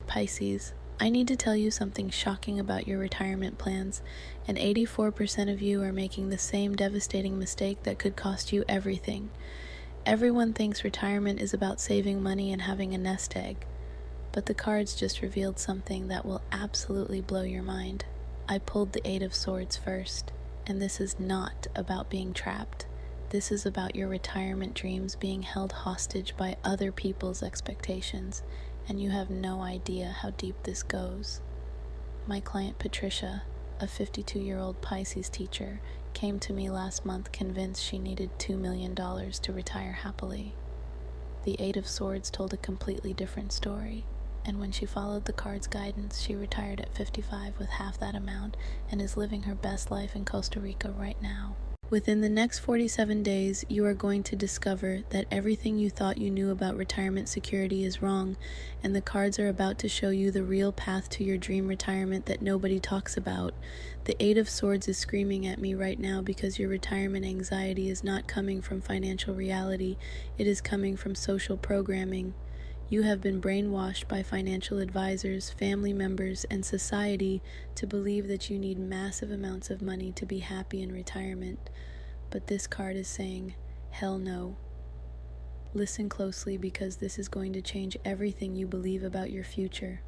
Pisces, I need to tell you something shocking about your retirement plans, and 84% of you are making the same devastating mistake that could cost you everything. Everyone thinks retirement is about saving money and having a nest egg, but the cards just revealed something that will absolutely blow your mind. I pulled the Eight of Swords first, and this is not about being trapped. This is about your retirement dreams being held hostage by other people's expectations, and you have no idea how deep this goes. My client Patricia, a 52-year-old Pisces teacher, came to me last month convinced she needed $2 million to retire happily. The Eight of Swords told a completely different story, and when she followed the card's guidance, she retired at 55 with half that amount and is living her best life in Costa Rica right now. Within the next 47 days, you are going to discover that everything you thought you knew about retirement security is wrong, and the cards are about to show you the real path to your dream retirement that nobody talks about. The Eight of Swords is screaming at me right now because your retirement anxiety is not coming from financial reality, it is coming from social programming. You have been brainwashed by financial advisors, family members, and society to believe that you need massive amounts of money to be happy in retirement. But this card is saying, hell no. Listen closely because this is going to change everything you believe about your future.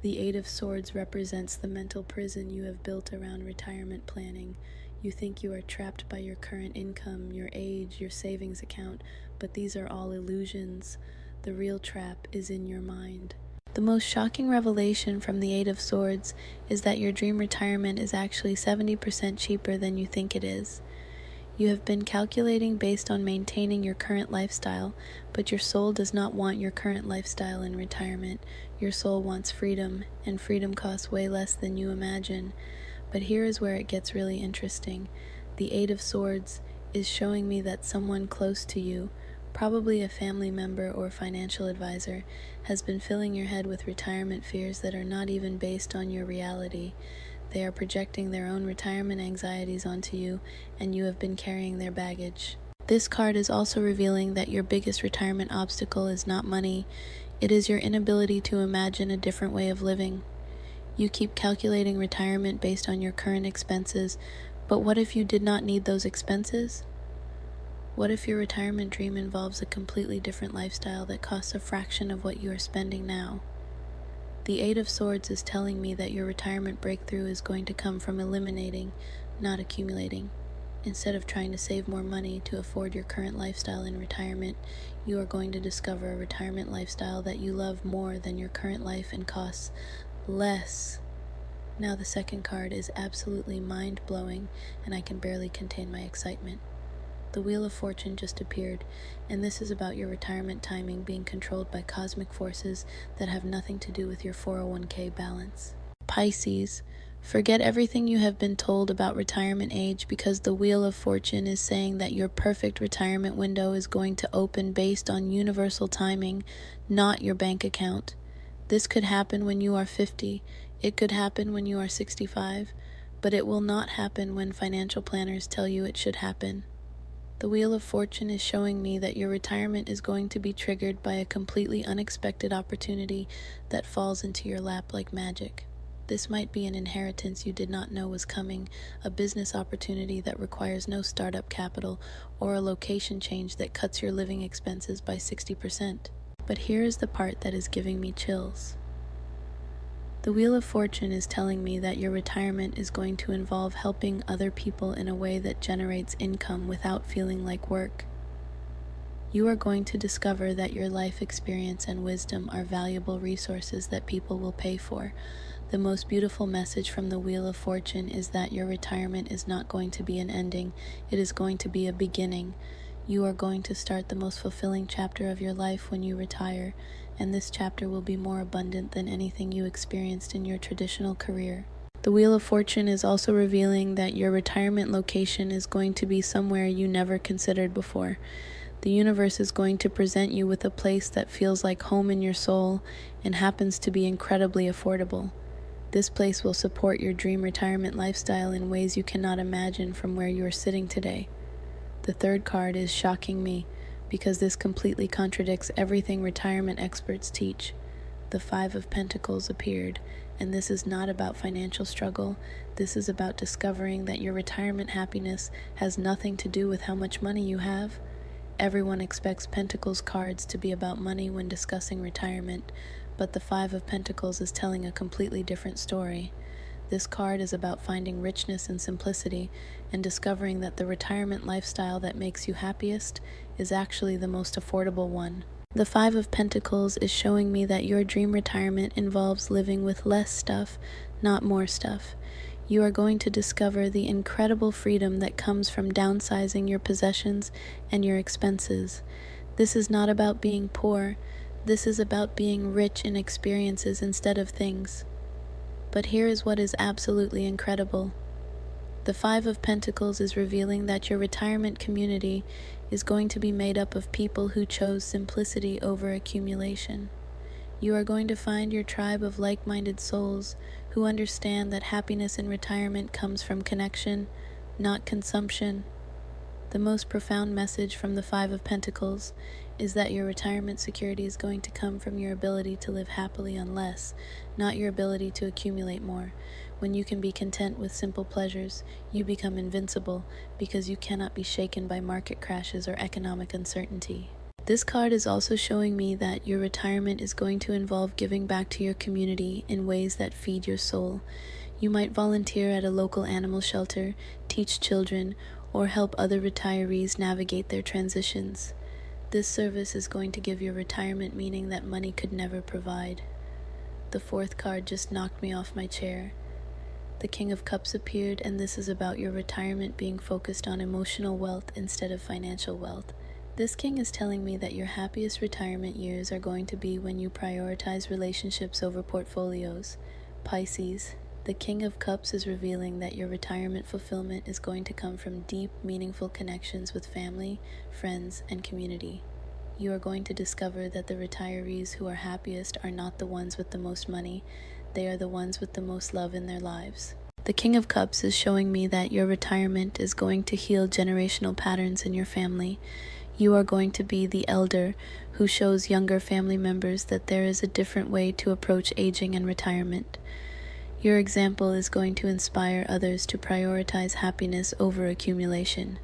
The Eight of Swords represents the mental prison you have built around retirement planning. You think you are trapped by your current income, your age, your savings account, but these are all illusions. The real trap is in your mind. The most shocking revelation from the Eight of Swords is that your dream retirement is actually 70% cheaper than you think it is. You have been calculating based on maintaining your current lifestyle, but your soul does not want your current lifestyle in retirement. Your soul wants freedom, and freedom costs way less than you imagine. But here is where it gets really interesting. The Eight of Swords is showing me that someone close to you, probably a family member or financial advisor, has been filling your head with retirement fears that are not even based on your reality. They are projecting their own retirement anxieties onto you, and you have been carrying their baggage. This card is also revealing that your biggest retirement obstacle is not money. It is your inability to imagine a different way of living. You keep calculating retirement based on your current expenses, but what if you did not need those expenses? What if your retirement dream involves a completely different lifestyle that costs a fraction of what you are spending now? The Eight of Swords is telling me that your retirement breakthrough is going to come from eliminating, not accumulating. Instead of trying to save more money to afford your current lifestyle in retirement, you are going to discover a retirement lifestyle that you love more than your current life and costs less. Now the second card is absolutely mind-blowing, and I can barely contain my excitement. The Wheel of Fortune just appeared, and this is about your retirement timing being controlled by cosmic forces that have nothing to do with your 401k balance. Pisces, forget everything you have been told about retirement age because the Wheel of Fortune is saying that your perfect retirement window is going to open based on universal timing, not your bank account. This could happen when you are 50, it could happen when you are 65, but it will not happen when financial planners tell you it should happen. The Wheel of Fortune is showing me that your retirement is going to be triggered by a completely unexpected opportunity that falls into your lap like magic. This might be an inheritance you did not know was coming, a business opportunity that requires no startup capital, or a location change that cuts your living expenses by 60%. But here is the part that is giving me chills. The Wheel of Fortune is telling me that your retirement is going to involve helping other people in a way that generates income without feeling like work. You are going to discover that your life experience and wisdom are valuable resources that people will pay for. The most beautiful message from the Wheel of Fortune is that your retirement is not going to be an ending, it is going to be a beginning. You are going to start the most fulfilling chapter of your life when you retire, and this chapter will be more abundant than anything you experienced in your traditional career. The Wheel of Fortune is also revealing that your retirement location is going to be somewhere you never considered before. The universe is going to present you with a place that feels like home in your soul and happens to be incredibly affordable. This place will support your dream retirement lifestyle in ways you cannot imagine from where you are sitting today. The third card is shocking me because this completely contradicts everything retirement experts teach. the Five of Pentacles appeared, and this is not about financial struggle. This is about discovering that your retirement happiness has nothing to do with how much money you have. Everyone expects Pentacles cards to be about money when discussing retirement, but the Five of Pentacles is telling a completely different story. This card is about finding richness and simplicity and discovering that the retirement lifestyle that makes you happiest is actually the most affordable one. The Five of Pentacles is showing me that your dream retirement involves living with less stuff, not more stuff. You are going to discover the incredible freedom that comes from downsizing your possessions and your expenses. This is not about being poor. This is about being rich in experiences instead of things. But here is what is absolutely incredible. The Five of Pentacles is revealing that your retirement community is going to be made up of people who chose simplicity over accumulation. You are going to find your tribe of like-minded souls who understand that happiness in retirement comes from connection, not consumption. The most profound message from the Five of Pentacles is that your retirement security is going to come from your ability to live happily on less, not your ability to accumulate more. When you can be content with simple pleasures, you become invincible because you cannot be shaken by market crashes or economic uncertainty. This card is also showing me that your retirement is going to involve giving back to your community in ways that feed your soul. You might volunteer at a local animal shelter, teach children, or help other retirees navigate their transitions. This service is going to give your retirement meaning that money could never provide. The fourth card just knocked me off my chair. The King of Cups appeared, and this is about your retirement being focused on emotional wealth instead of financial wealth. This king is telling me that your happiest retirement years are going to be when you prioritize relationships over portfolios. Pisces, the King of Cups is revealing that your retirement fulfillment is going to come from deep, meaningful connections with family, friends, and community. You are going to discover that the retirees who are happiest are not the ones with the most money. They are the ones with the most love in their lives. The King of Cups is showing me that your retirement is going to heal generational patterns in your family. You are going to be the elder who shows younger family members that there is a different way to approach aging and retirement. Your example is going to inspire others to prioritize happiness over accumulation.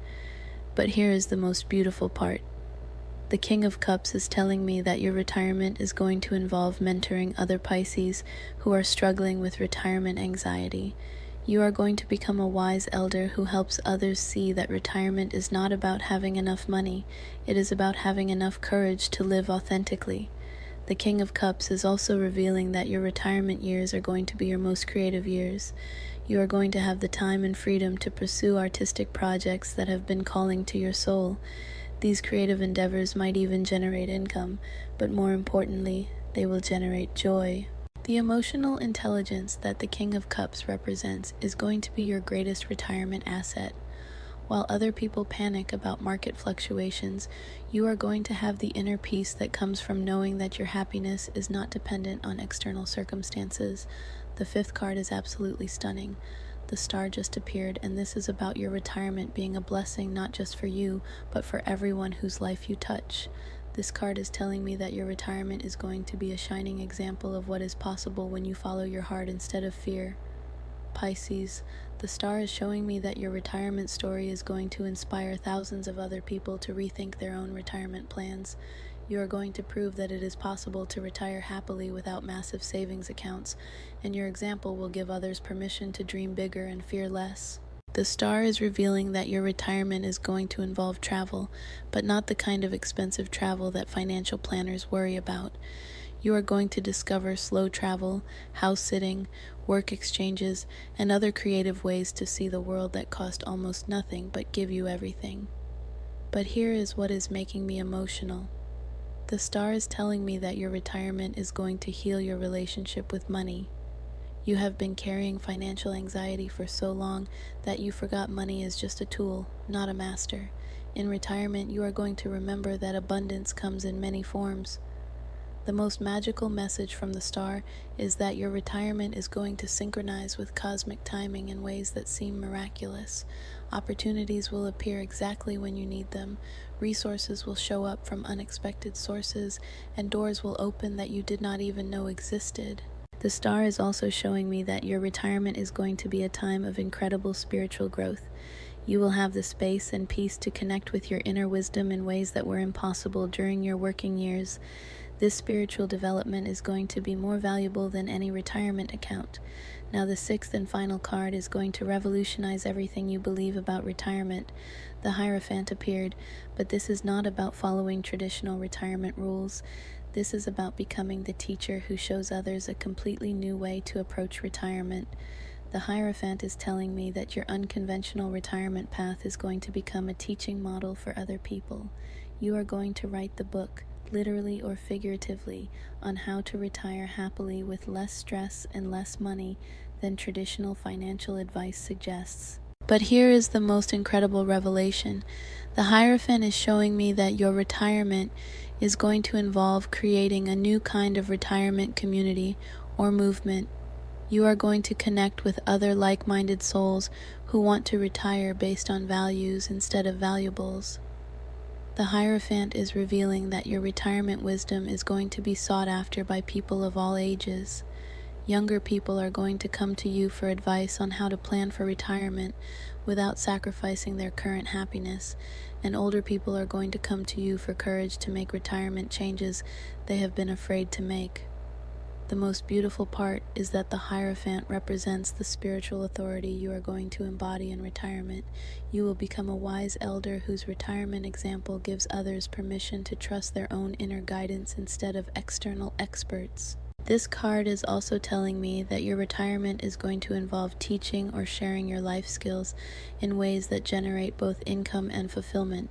But here is the most beautiful part. The King of Cups is telling me that your retirement is going to involve mentoring other Pisces who are struggling with retirement anxiety. You are going to become a wise elder who helps others see that retirement is not about having enough money. It is about having enough courage to live authentically. The King of Cups is also revealing that your retirement years are going to be your most creative years. You are going to have the time and freedom to pursue artistic projects that have been calling to your soul. These creative endeavors might even generate income, but more importantly, they will generate joy. The emotional intelligence that the King of Cups represents is going to be your greatest retirement asset. While other people panic about market fluctuations, you are going to have the inner peace that comes from knowing that your happiness is not dependent on external circumstances. The fifth card is absolutely stunning. The star just appeared, and this is about your retirement being a blessing not just for you, but for everyone whose life you touch. This card is telling me that your retirement is going to be a shining example of what is possible when you follow your heart instead of fear. Pisces, the star is showing me that your retirement story is going to inspire thousands of other people to rethink their own retirement plans. You are going to prove that it is possible to retire happily without massive savings accounts, and your example will give others permission to dream bigger and fear less. The star is revealing that your retirement is going to involve travel, but not the kind of expensive travel that financial planners worry about. You are going to discover slow travel, house sitting, work exchanges, and other creative ways to see the world that cost almost nothing but give you everything. But here is what is making me emotional. The star is telling me that your retirement is going to heal your relationship with money. You have been carrying financial anxiety for so long that you forgot money is just a tool, not a master. In retirement, you are going to remember that abundance comes in many forms. The most magical message from the star is that your retirement is going to synchronize with cosmic timing in ways that seem miraculous. Opportunities will appear exactly when you need them. Resources will show up from unexpected sources, and doors will open that you did not even know existed. The star is also showing me that your retirement is going to be a time of incredible spiritual growth. You will have the space and peace to connect with your inner wisdom in ways that were impossible during your working years. This spiritual development is going to be more valuable than any retirement account. Now, the sixth and final card is going to revolutionize everything you believe about retirement. The Hierophant appeared, but this is not about following traditional retirement rules. This is about becoming the teacher who shows others a completely new way to approach retirement. The Hierophant is telling me that your unconventional retirement path is going to become a teaching model for other people. You are going to write the book, literally or figuratively, on how to retire happily with less stress and less money than traditional financial advice suggests. But here is the most incredible revelation. The Hierophant is showing me that your retirement is going to involve creating a new kind of retirement community or movement. You are going to connect with other like-minded souls who want to retire based on values instead of valuables. The Hierophant is revealing that your retirement wisdom is going to be sought after by people of all ages. Younger people are going to come to you for advice on how to plan for retirement without sacrificing their current happiness, and older people are going to come to you for courage to make retirement changes they have been afraid to make. The most beautiful part is that the Hierophant represents the spiritual authority you are going to embody in retirement. You will become a wise elder whose retirement example gives others permission to trust their own inner guidance instead of external experts. This card is also telling me that your retirement is going to involve teaching or sharing your life skills in ways that generate both income and fulfillment.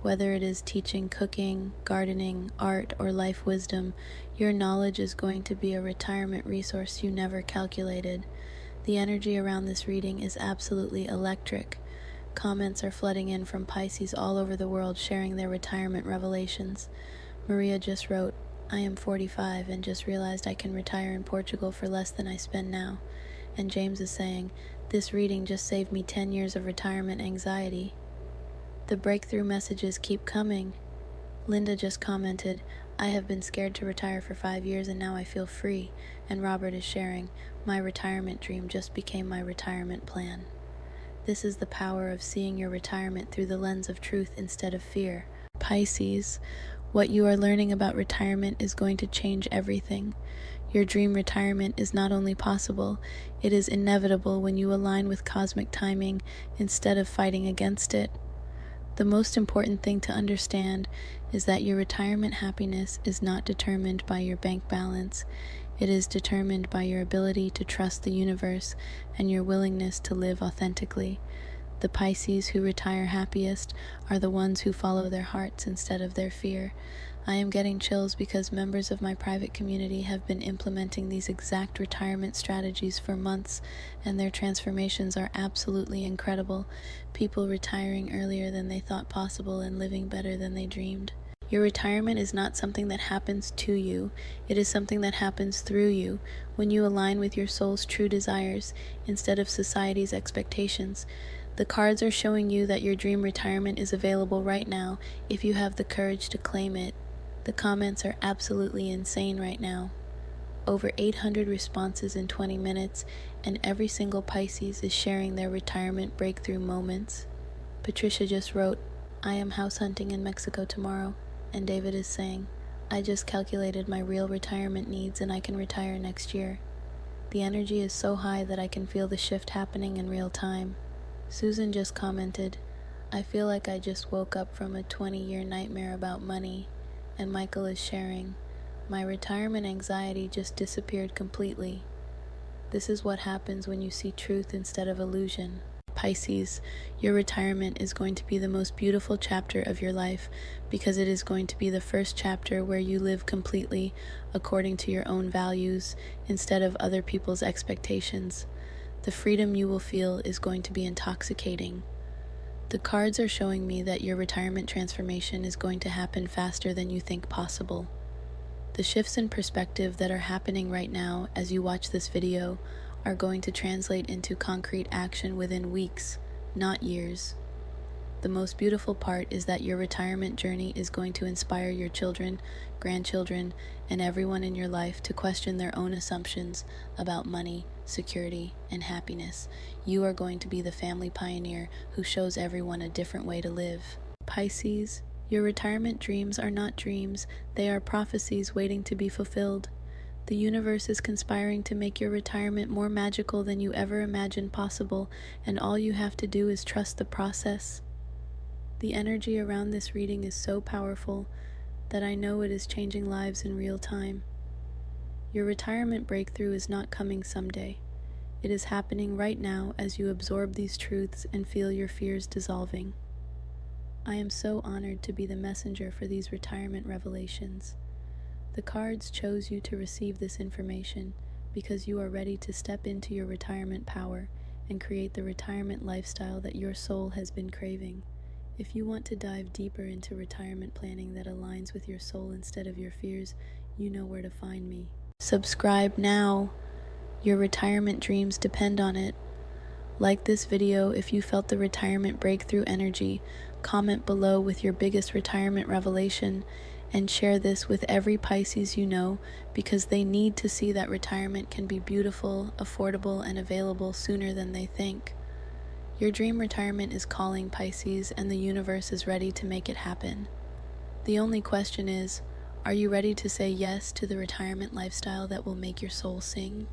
Whether it is teaching cooking, gardening, art, or life wisdom, your knowledge is going to be a retirement resource you never calculated. The energy around this reading is absolutely electric. Comments are flooding in from Pisces all over the world sharing their retirement revelations. Maria just wrote, "I am 45 and just realized I can retire in Portugal for less than I spend now." And James is saying, "This reading just saved me 10 years of retirement anxiety." The breakthrough messages keep coming. Linda just commented, "I have been scared to retire for 5 years and now I feel free." And Robert is sharing, "My retirement dream just became my retirement plan." This is the power of seeing your retirement through the lens of truth instead of fear. Pisces, what you are learning about retirement is going to change everything. Your dream retirement is not only possible, it is inevitable when you align with cosmic timing instead of fighting against it. The most important thing to understand is that your retirement happiness is not determined by your bank balance. It is determined by your ability to trust the universe and your willingness to live authentically. The Pisces who retire happiest are the ones who follow their hearts instead of their fear. I am getting chills because members of my private community have been implementing these exact retirement strategies for months, and their transformations are absolutely incredible. People retiring earlier than they thought possible and living better than they dreamed. Your retirement is not something that happens to you. It is something that happens through you when you align with your soul's true desires instead of society's expectations. The cards are showing you that your dream retirement is available right now if you have the courage to claim it. The comments are absolutely insane right now. Over 800 responses in 20 minutes, and every single Pisces is sharing their retirement breakthrough moments. Patricia just wrote, "I am house hunting in Mexico tomorrow." And David is saying, "I just calculated my real retirement needs and I can retire next year." The energy is so high that I can feel the shift happening in real time. Susan just commented, "I feel like I just woke up from a 20-year nightmare about money." And Michael is sharing, "My retirement anxiety just disappeared completely." This is what happens when you see truth instead of illusion. Pisces, your retirement is going to be the most beautiful chapter of your life because it is going to be the first chapter where you live completely according to your own values instead of other people's expectations. The freedom you will feel is going to be intoxicating. The cards are showing me that your retirement transformation is going to happen faster than you think possible. The shifts in perspective that are happening right now as you watch this video are going to translate into concrete action within weeks, not years. The most beautiful part is that your retirement journey is going to inspire your children, grandchildren, and everyone in your life to question their own assumptions about money, security, and happiness. You are going to be the family pioneer who shows everyone a different way to live. Pisces, your retirement dreams are not dreams, they are prophecies waiting to be fulfilled. The universe is conspiring to make your retirement more magical than you ever imagined possible, and all you have to do is trust the process. The energy around this reading is so powerful that I know it is changing lives in real time. Your retirement breakthrough is not coming someday. It is happening right now as you absorb these truths and feel your fears dissolving. I am so honored to be the messenger for these retirement revelations. The cards chose you to receive this information because you are ready to step into your retirement power and create the retirement lifestyle that your soul has been craving. If you want to dive deeper into retirement planning that aligns with your soul instead of your fears, you know where to find me. Subscribe now. Your retirement dreams depend on it. Like this video if you felt the retirement breakthrough energy. Comment below with your biggest retirement revelation, and share this with every Pisces you know because they need to see that retirement can be beautiful, affordable, and available sooner than they think. Your dream retirement is calling, Pisces, and the universe is ready to make it happen. The only question is, are you ready to say yes to the retirement lifestyle that will make your soul sing?